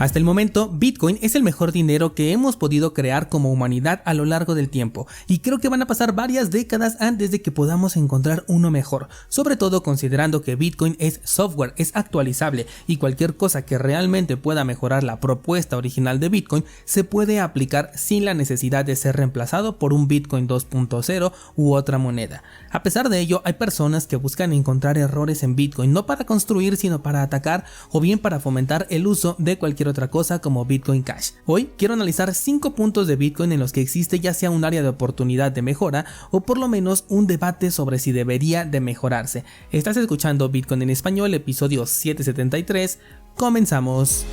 Hasta el momento, Bitcoin es el mejor dinero que hemos podido crear como humanidad a lo largo del tiempo, y creo que van a pasar varias décadas antes de que podamos encontrar uno mejor, sobre todo considerando que Bitcoin es software, es actualizable, y cualquier cosa que realmente pueda mejorar la propuesta original de Bitcoin se puede aplicar sin la necesidad de ser reemplazado por un Bitcoin 2.0 u otra moneda. A pesar de ello, hay personas que buscan encontrar errores en Bitcoin no para construir sino para atacar o bien para fomentar el uso de cualquier otra cosa como Bitcoin Cash. Hoy quiero analizar 5 puntos de Bitcoin en los que existe ya sea un área de oportunidad de mejora o por lo menos un debate sobre si debería de mejorarse. Estás escuchando Bitcoin en español, episodio 773. Comenzamos.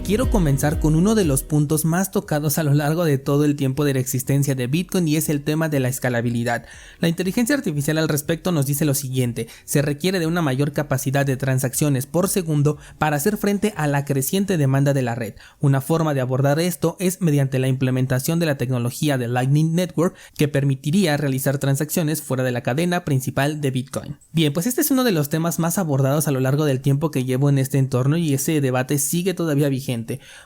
Quiero comenzar con uno de los puntos más tocados a lo largo de todo el tiempo de la existencia de Bitcoin, y es el tema de la escalabilidad. La inteligencia artificial al respecto nos dice lo siguiente: se requiere de una mayor capacidad de transacciones por segundo para hacer frente a la creciente demanda de la red. Una forma de abordar esto es mediante la implementación de la tecnología de Lightning Network, que permitiría realizar transacciones fuera de la cadena principal de Bitcoin. Bien, pues este es uno de los temas más abordados a lo largo del tiempo que llevo en este entorno, y ese debate sigue todavía vigente.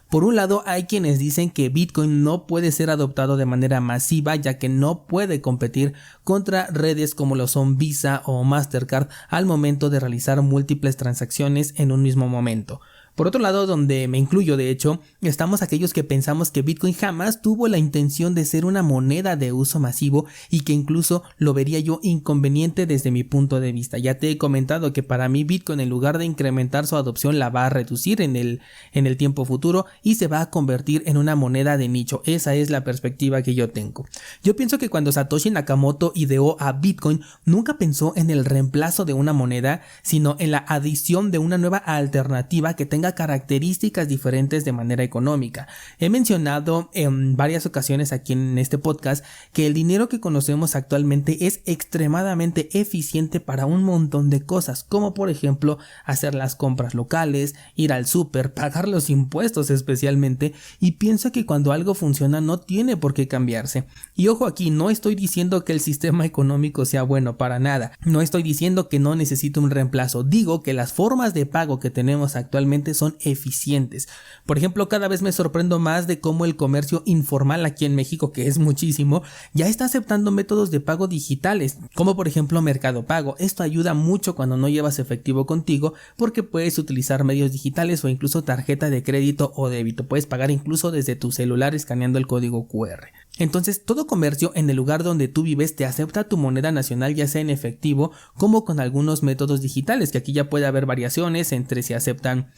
Por un lado, hay quienes dicen que Bitcoin no puede ser adoptado de manera masiva, ya que no puede competir contra redes como lo son Visa o Mastercard al momento de realizar múltiples transacciones en un mismo momento. Por otro lado, donde me incluyo de hecho, estamos aquellos que pensamos que Bitcoin jamás tuvo la intención de ser una moneda de uso masivo, y que incluso lo vería yo inconveniente desde mi punto de vista. Ya te he comentado que para mí Bitcoin, en lugar de incrementar su adopción, la va a reducir en el tiempo futuro y se va a convertir en una moneda de nicho. Esa es la perspectiva que yo tengo. Yo pienso que cuando Satoshi Nakamoto ideó a Bitcoin, nunca pensó en el reemplazo de una moneda, sino en la adición de una nueva alternativa que tenga características diferentes de manera económica. He mencionado en varias ocasiones aquí en este podcast que el dinero que conocemos actualmente es extremadamente eficiente para un montón de cosas, como por ejemplo hacer las compras locales, ir al súper, pagar los impuestos especialmente, y pienso que cuando algo funciona no tiene por qué cambiarse. Y ojo aquí, no estoy diciendo que el sistema económico sea bueno, para nada. No estoy diciendo que no necesite un reemplazo. Digo que las formas de pago que tenemos actualmente son eficientes. Por ejemplo, cada vez me sorprendo más de cómo el comercio informal aquí en México, que es muchísimo, ya está aceptando métodos de pago digitales, como por ejemplo Mercado Pago. Esto ayuda mucho cuando no llevas efectivo contigo, porque puedes utilizar medios digitales o incluso tarjeta de crédito o débito. Puedes pagar incluso desde tu celular escaneando el código QR. Entonces, todo comercio en el lugar donde tú vives te acepta tu moneda nacional, ya sea en efectivo como con algunos métodos digitales, que aquí ya puede haber variaciones entre si aceptan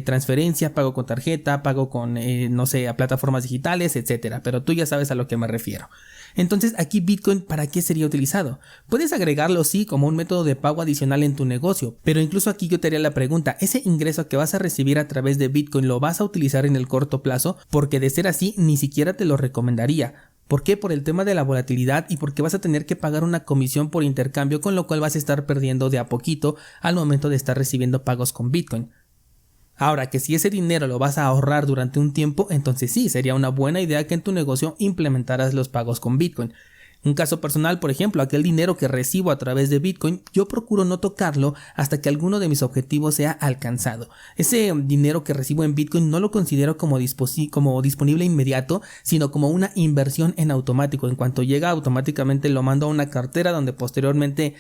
transferencia, pago con tarjeta, pago con, a plataformas digitales, etcétera. Pero tú ya sabes a lo que me refiero. Entonces, aquí Bitcoin, ¿para qué sería utilizado? Puedes agregarlo, sí, como un método de pago adicional en tu negocio, pero incluso aquí yo te haría la pregunta: ¿ese ingreso que vas a recibir a través de Bitcoin lo vas a utilizar en el corto plazo? Porque de ser así, ni siquiera te lo recomendaría. ¿Por qué? Por el tema de la volatilidad, y porque vas a tener que pagar una comisión por intercambio, con lo cual vas a estar perdiendo de a poquito al momento de estar recibiendo pagos con Bitcoin. Ahora, que si ese dinero lo vas a ahorrar durante un tiempo, entonces sí, sería una buena idea que en tu negocio implementaras los pagos con Bitcoin. Un caso personal, por ejemplo, aquel dinero que recibo a través de Bitcoin, yo procuro no tocarlo hasta que alguno de mis objetivos sea alcanzado. Ese dinero que recibo en Bitcoin no lo considero como disponible inmediato, sino como una inversión en automático. En cuanto llega, automáticamente lo mando a una cartera donde posteriormente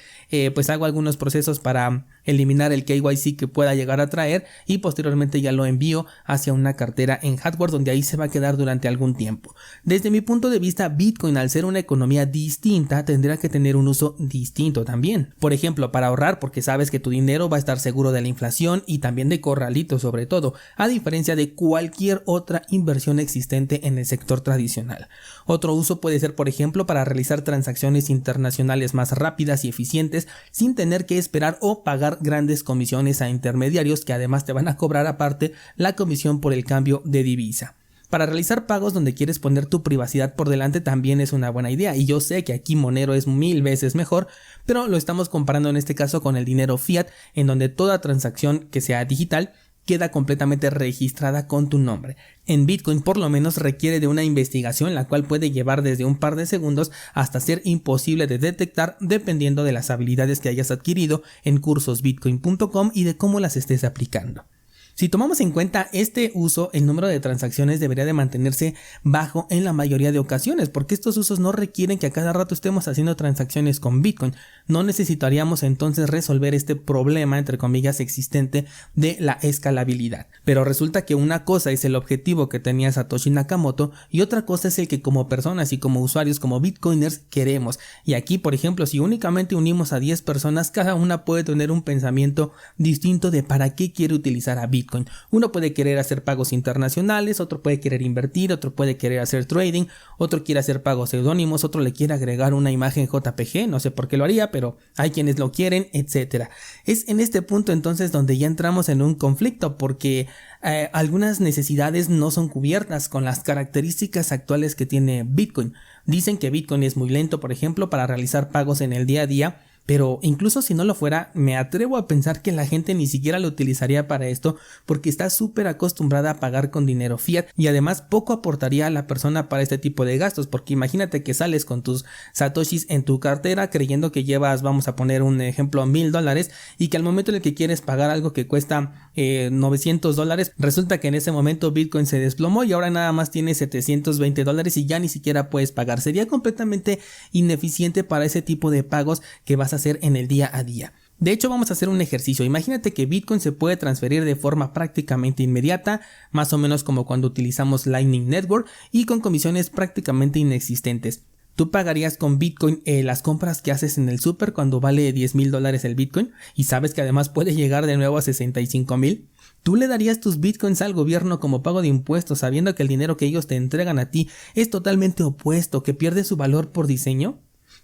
pues hago algunos procesos para eliminar el KYC que pueda llegar a traer, y posteriormente ya lo envío hacia una cartera en hardware, donde ahí se va a quedar durante algún tiempo. Desde mi punto de vista, Bitcoin, al ser una economía distinta, tendrá que tener un uso distinto también. Por ejemplo, para ahorrar, porque sabes que tu dinero va a estar seguro de la inflación y también de corralito sobre todo, a diferencia de cualquier otra inversión existente en el sector tradicional. Otro uso puede ser, por ejemplo, para realizar transacciones internacionales más rápidas y eficientes sin tener que esperar o pagar grandes comisiones a intermediarios, que además te van a cobrar aparte la comisión por el cambio de divisa. Para realizar pagos donde quieres poner tu privacidad por delante también es una buena idea, y yo sé que aquí Monero es 1000 veces mejor, pero lo estamos comparando en este caso con el dinero fiat, en donde toda transacción que sea digital queda completamente registrada con tu nombre. En Bitcoin por lo menos requiere de una investigación, la cual puede llevar desde un par de segundos hasta ser imposible de detectar, dependiendo de las habilidades que hayas adquirido en cursosbitcoin.com y de cómo las estés aplicando. Si tomamos en cuenta este uso, el número de transacciones debería de mantenerse bajo en la mayoría de ocasiones, porque estos usos no requieren que a cada rato estemos haciendo transacciones con Bitcoin. No necesitaríamos entonces resolver este problema, entre comillas, existente de la escalabilidad. Pero resulta que una cosa es el objetivo que tenía Satoshi Nakamoto y otra cosa es el que como personas y como usuarios, como bitcoiners, queremos. Y aquí, por ejemplo, si únicamente unimos a 10 personas, cada una puede tener un pensamiento distinto de para qué quiere utilizar a Bitcoin. Uno puede querer hacer pagos internacionales, otro puede querer invertir, otro puede querer hacer trading, otro quiere hacer pagos seudónimos, otro le quiere agregar una imagen JPG, no sé por qué lo haría, pero hay quienes lo quieren, etc. Es en este punto entonces donde ya entramos en un conflicto, porque algunas necesidades no son cubiertas con las características actuales que tiene Bitcoin. Dicen que Bitcoin es muy lento, por ejemplo, para realizar pagos en el día a día, pero incluso si no lo fuera, me atrevo a pensar que la gente ni siquiera lo utilizaría para esto porque está súper acostumbrada a pagar con dinero fiat y además poco aportaría a la persona para este tipo de gastos, porque imagínate que sales con tus satoshis en tu cartera creyendo que llevas, vamos a poner un ejemplo, $1,000 y que al momento en el que quieres pagar algo que cuesta $900, resulta que en ese momento Bitcoin se desplomó y ahora nada más tienes $720 y ya ni siquiera puedes pagar. Sería completamente ineficiente para ese tipo de pagos que vas a hacer en el día a día. De hecho, vamos a hacer un ejercicio. Imagínate que Bitcoin se puede transferir de forma prácticamente inmediata, más o menos como cuando utilizamos Lightning Network y con comisiones prácticamente inexistentes. ¿Tú pagarías con Bitcoin las compras que haces en el súper cuando vale $10,000 el Bitcoin y sabes que además puede llegar de nuevo a 65,000? ¿Tú le darías tus Bitcoins al gobierno como pago de impuestos sabiendo que el dinero que ellos te entregan a ti es totalmente opuesto, que pierde su valor por diseño?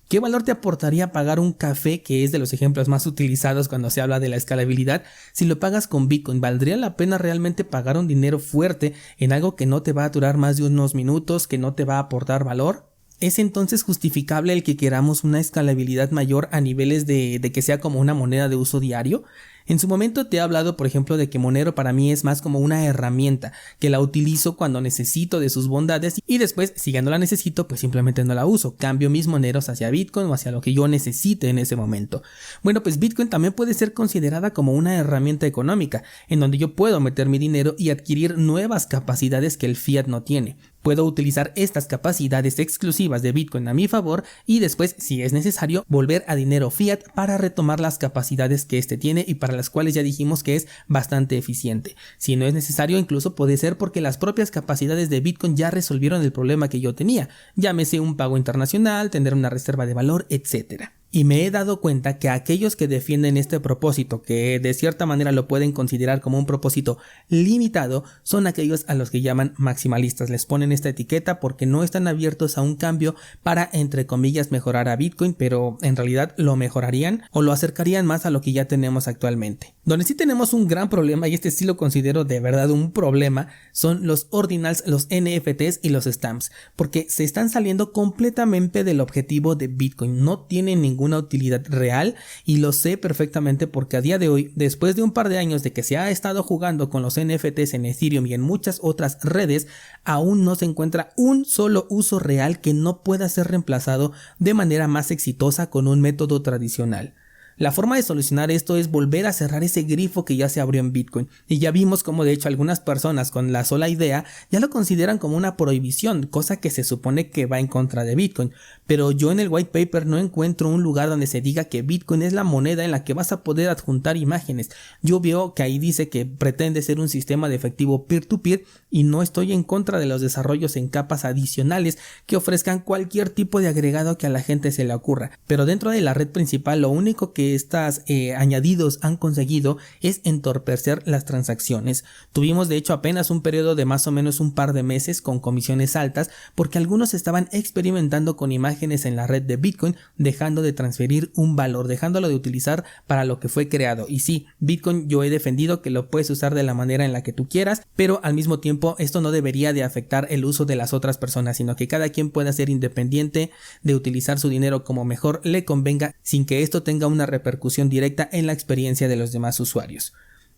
¿Qué valor te aportaría pagar un café, que es de los ejemplos más utilizados cuando se habla de la escalabilidad? Si lo pagas con Bitcoin, ¿valdría la pena realmente pagar un dinero fuerte en algo que no te va a durar más de unos minutos, que no te va a aportar valor? ¿Es entonces justificable el que queramos una escalabilidad mayor a niveles de que sea como una moneda de uso diario? En su momento te he hablado, por ejemplo, de que Monero para mí es más como una herramienta que la utilizo cuando necesito de sus bondades y después, si ya no la necesito, pues simplemente no la uso. Cambio mis moneros hacia Bitcoin o hacia lo que yo necesite en ese momento. Bueno, pues Bitcoin también puede ser considerada como una herramienta económica, en donde yo puedo meter mi dinero y adquirir nuevas capacidades que el fiat no tiene. Puedo utilizar estas capacidades exclusivas de Bitcoin a mi favor y después, si es necesario, volver a dinero fiat para retomar las capacidades que este tiene y para las cuales ya dijimos que es bastante eficiente. Si no es necesario, incluso puede ser porque las propias capacidades de Bitcoin ya resolvieron el problema que yo tenía, llámese un pago internacional, tener una reserva de valor, etc. Y me he dado cuenta que aquellos que defienden este propósito, que de cierta manera lo pueden considerar como un propósito limitado, son aquellos a los que llaman maximalistas. Les ponen esta etiqueta porque no están abiertos a un cambio para, entre comillas, mejorar a Bitcoin, pero en realidad lo mejorarían o lo acercarían más a lo que ya tenemos actualmente. Donde sí tenemos un gran problema, y este sí lo considero de verdad un problema, son los ordinals, los NFTs y los stamps, porque se están saliendo completamente del objetivo de Bitcoin. No tienen ninguna utilidad real y lo sé perfectamente porque a día de hoy, después de un par de años de que se ha estado jugando con los NFTs en Ethereum y en muchas otras redes, aún no se encuentra un solo uso real que no pueda ser reemplazado de manera más exitosa con un método tradicional. La forma de solucionar esto es volver a cerrar ese grifo que ya se abrió en Bitcoin, y ya vimos como de hecho algunas personas con la sola idea ya lo consideran como una prohibición, cosa que se supone que va en contra de Bitcoin, pero yo en el white paper no encuentro un lugar donde se diga que Bitcoin es la moneda en la que vas a poder adjuntar imágenes. Yo veo que ahí dice que pretende ser un sistema de efectivo peer-to-peer y no estoy en contra de los desarrollos en capas adicionales que ofrezcan cualquier tipo de agregado que a la gente se le ocurra, pero dentro de la red principal lo único que estas añadidos han conseguido es entorpecer las transacciones. Tuvimos de hecho apenas un periodo de más o menos un par de meses con comisiones altas porque algunos estaban experimentando con imágenes en la red de Bitcoin, dejando de transferir un valor, dejándolo de utilizar para lo que fue creado. Y sí, Bitcoin yo he defendido que lo puedes usar de la manera en la que tú quieras, pero al mismo tiempo esto no debería de afectar el uso de las otras personas, sino que cada quien pueda ser independiente de utilizar su dinero como mejor le convenga sin que esto tenga una repercusión directa en la experiencia de los demás usuarios.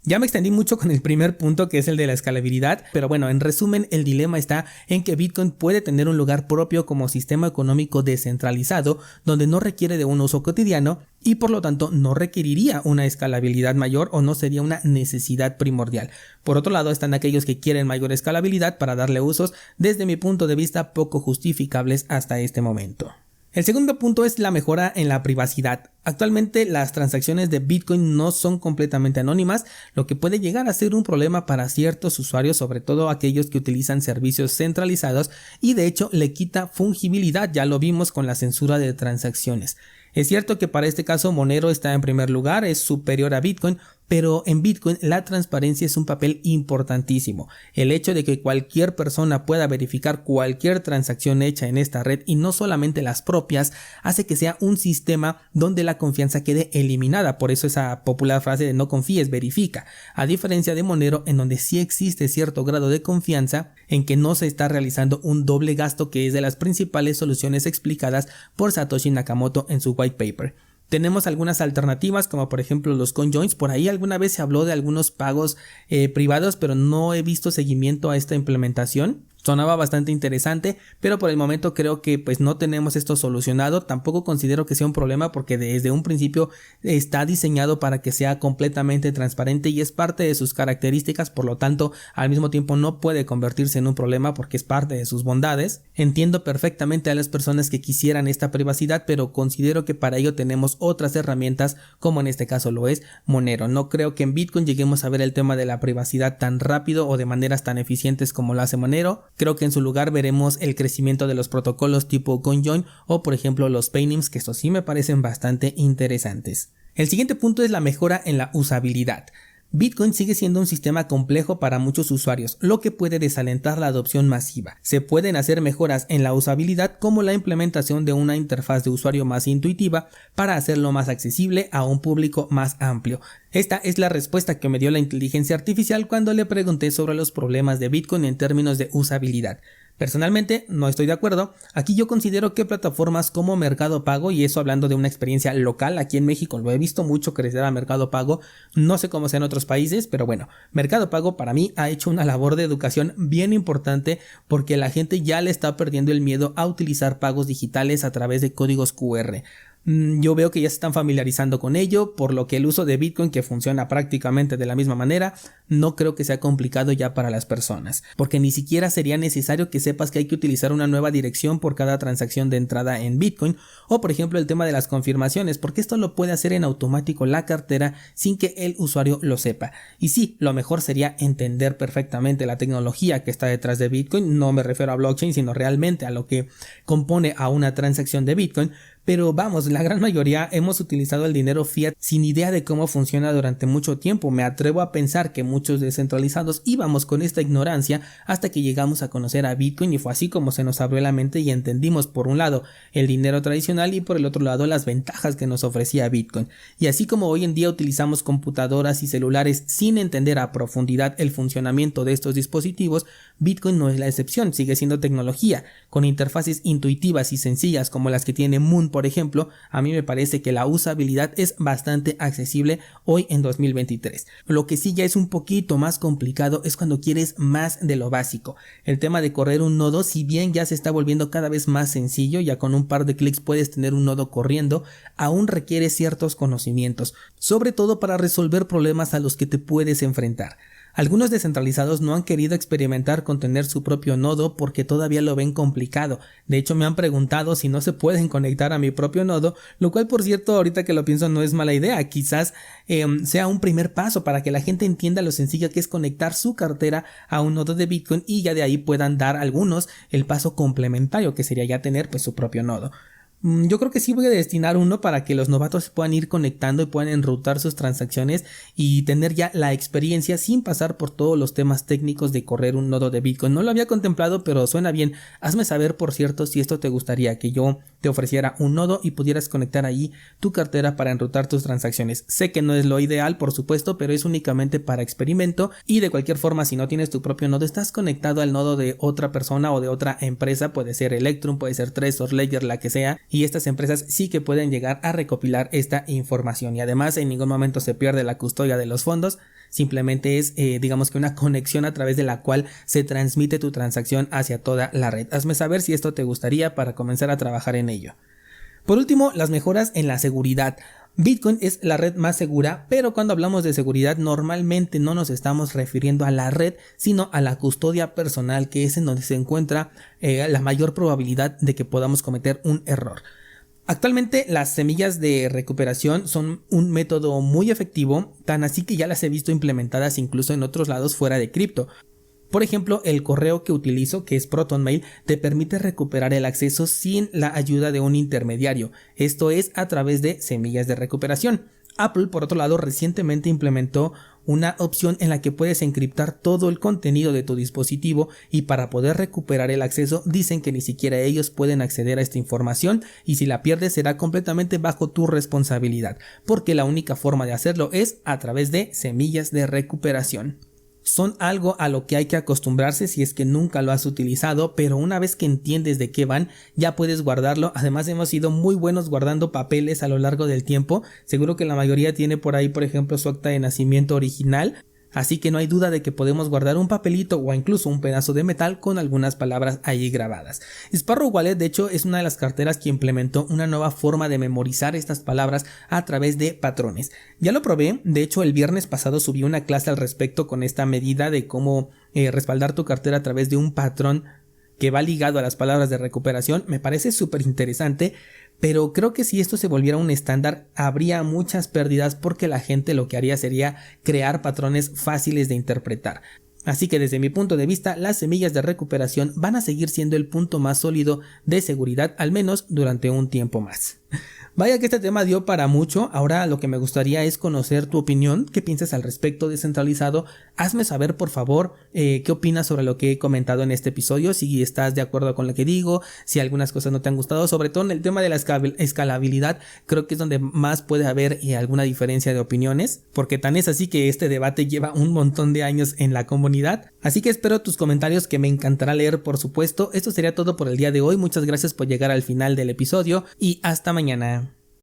Ya me extendí mucho con el primer punto, que es el de la escalabilidad, pero bueno, en resumen, el dilema está en que Bitcoin puede tener un lugar propio como sistema económico descentralizado, donde no requiere de un uso cotidiano y por lo tanto no requeriría una escalabilidad mayor o no sería una necesidad primordial. Por otro lado, están aquellos que quieren mayor escalabilidad para darle usos, desde mi punto de vista, poco justificables hasta este momento. El segundo punto es la mejora en la privacidad. Actualmente las transacciones de Bitcoin no son completamente anónimas, lo que puede llegar a ser un problema para ciertos usuarios, sobre todo aquellos que utilizan servicios centralizados, y de hecho le quita fungibilidad, ya lo vimos con la censura de transacciones. Es cierto que para este caso Monero está en primer lugar, es superior a Bitcoin, pero en Bitcoin la transparencia es un papel importantísimo. El hecho de que cualquier persona pueda verificar cualquier transacción hecha en esta red y no solamente las propias, hace que sea un sistema donde la confianza quede eliminada. Por eso esa popular frase de no confíes, verifica. A diferencia de Monero, en donde sí existe cierto grado de confianza en que no se está realizando un doble gasto, que es de las principales soluciones explicadas por Satoshi Nakamoto en su white paper. Tenemos algunas alternativas como por ejemplo los CoinJoins. Por ahí alguna vez se habló de algunos pagos privados, pero no he visto seguimiento a esta implementación. Sonaba bastante interesante, pero por el momento creo que pues no tenemos esto solucionado. Tampoco considero que sea un problema porque desde un principio está diseñado para que sea completamente transparente y es parte de sus características, por lo tanto al mismo tiempo no puede convertirse en un problema porque es parte de sus bondades. Entiendo perfectamente a las personas que quisieran esta privacidad, pero considero que para ello tenemos otras herramientas, como en este caso lo es Monero. No creo que en Bitcoin lleguemos a ver el tema de la privacidad tan rápido o de maneras tan eficientes como lo hace Monero. Creo que en su lugar veremos el crecimiento de los protocolos tipo CoinJoin o por ejemplo los Paynims, que estos sí me parecen bastante interesantes. El siguiente punto es la mejora en la usabilidad. Bitcoin sigue siendo un sistema complejo para muchos usuarios, lo que puede desalentar la adopción masiva. Se pueden hacer mejoras en la usabilidad como la implementación de una interfaz de usuario más intuitiva para hacerlo más accesible a un público más amplio. Esta es la respuesta que me dio la inteligencia artificial cuando le pregunté sobre los problemas de Bitcoin en términos de usabilidad. Personalmente no estoy de acuerdo. Aquí yo considero que plataformas como Mercado Pago, y eso hablando de una experiencia local, aquí en México lo he visto mucho crecer a Mercado Pago, no sé cómo sea en otros países, pero bueno, Mercado Pago para mí ha hecho una labor de educación bien importante porque la gente ya le está perdiendo el miedo a utilizar pagos digitales a través de códigos QR. Yo veo que ya se están familiarizando con ello, por lo que el uso de Bitcoin, que funciona prácticamente de la misma manera, no creo que sea complicado ya para las personas, porque ni siquiera sería necesario que sepas que hay que utilizar una nueva dirección por cada transacción de entrada en Bitcoin, o por ejemplo el tema de las confirmaciones, porque esto lo puede hacer en automático la cartera sin que el usuario lo sepa. Y sí, lo mejor sería entender perfectamente la tecnología que está detrás de Bitcoin, no me refiero a blockchain, sino realmente a lo que compone a una transacción de Bitcoin. Pero vamos, la gran mayoría hemos utilizado el dinero fiat sin idea de cómo funciona durante mucho tiempo. Me atrevo a pensar que muchos descentralizados íbamos con esta ignorancia hasta que llegamos a conocer a Bitcoin y fue así como se nos abrió la mente y entendimos por un lado el dinero tradicional y por el otro lado las ventajas que nos ofrecía Bitcoin. Y así como hoy en día utilizamos computadoras y celulares sin entender a profundidad el funcionamiento de estos dispositivos, Bitcoin no es la excepción, sigue siendo tecnología, con interfaces intuitivas y sencillas como las que tiene Moon, por ejemplo. A mí me parece que la usabilidad es bastante accesible hoy en 2023. Lo que sí ya es un poquito más complicado es cuando quieres más de lo básico. El tema de correr un nodo, si bien ya se está volviendo cada vez más sencillo, ya con un par de clics puedes tener un nodo corriendo, aún requiere ciertos conocimientos, sobre todo para resolver problemas a los que te puedes enfrentar. Algunos descentralizados no han querido experimentar con tener su propio nodo porque todavía lo ven complicado. De hecho, me han preguntado si no se pueden conectar a mi propio nodo, lo cual, por cierto, ahorita que lo pienso no es mala idea. Quizás sea un primer paso para que la gente entienda lo sencillo que es conectar su cartera a un nodo de Bitcoin y ya de ahí puedan dar algunos el paso complementario, que sería ya tener pues su propio nodo. Yo creo que sí voy a destinar uno para que los novatos puedan ir conectando y puedan enrutar sus transacciones y tener ya la experiencia sin pasar por todos los temas técnicos de correr un nodo de Bitcoin. No lo había contemplado, pero suena bien. Hazme saber, por cierto, si esto te gustaría, que yo te ofreciera un nodo y pudieras conectar ahí tu cartera para enrutar tus transacciones. Sé que no es lo ideal, por supuesto, pero es únicamente para experimento y de cualquier forma, si no tienes tu propio nodo, estás conectado al nodo de otra persona o de otra empresa, puede ser Electrum, puede ser Trezor, Ledger, la que sea, y estas empresas sí que pueden llegar a recopilar esta información, y además en ningún momento se pierde la custodia de los fondos. Simplemente es digamos que una conexión a través de la cual se transmite tu transacción hacia toda la red. Hazme saber si esto te gustaría para comenzar a trabajar en ello. Por último, las mejoras en la seguridad. Bitcoin es la red más segura, pero cuando hablamos de seguridad normalmente no nos estamos refiriendo a la red, sino a la custodia personal, que es en donde se encuentra la mayor probabilidad de que podamos cometer un error. Actualmente las semillas de recuperación son un método muy efectivo, tan así que ya las he visto implementadas incluso en otros lados fuera de cripto. Por ejemplo, el correo que utilizo, que es ProtonMail, te permite recuperar el acceso sin la ayuda de un intermediario. Esto es a través de semillas de recuperación. Apple, por otro lado, recientemente implementó una opción en la que puedes encriptar todo el contenido de tu dispositivo, y para poder recuperar el acceso dicen que ni siquiera ellos pueden acceder a esta información, y si la pierdes será completamente bajo tu responsabilidad, porque la única forma de hacerlo es a través de semillas de recuperación. Son algo a lo que hay que acostumbrarse si es que nunca lo has utilizado, pero una vez que entiendes de qué van, ya puedes guardarlo. Además, hemos sido muy buenos guardando papeles a lo largo del tiempo. Seguro que la mayoría tiene por ahí, por ejemplo, su acta de nacimiento original. Así que no hay duda de que podemos guardar un papelito o incluso un pedazo de metal con algunas palabras ahí grabadas. Sparrow Wallet, de hecho, es una de las carteras que implementó una nueva forma de memorizar estas palabras a través de patrones. Ya lo probé, de hecho el viernes pasado subí una clase al respecto con esta medida de cómo respaldar tu cartera a través de un patrón que va ligado a las palabras de recuperación. Me parece súper interesante, pero creo que si esto se volviera un estándar habría muchas pérdidas, porque la gente lo que haría sería crear patrones fáciles de interpretar. Así que desde mi punto de vista, las semillas de recuperación van a seguir siendo el punto más sólido de seguridad, al menos durante un tiempo más. Vaya que este tema dio para mucho. Ahora lo que me gustaría es conocer tu opinión. ¿Qué piensas al respecto descentralizado? Hazme saber, por favor, qué opinas sobre lo que he comentado en este episodio, si estás de acuerdo con lo que digo, si algunas cosas no te han gustado, sobre todo en el tema de la escalabilidad. Creo que es donde más puede haber alguna diferencia de opiniones, porque tan es así que este debate lleva un montón de años en la comunidad. Así que espero tus comentarios, que me encantará leer, por supuesto. Esto sería todo por el día de hoy. Muchas gracias por llegar al final del episodio y hasta mañana.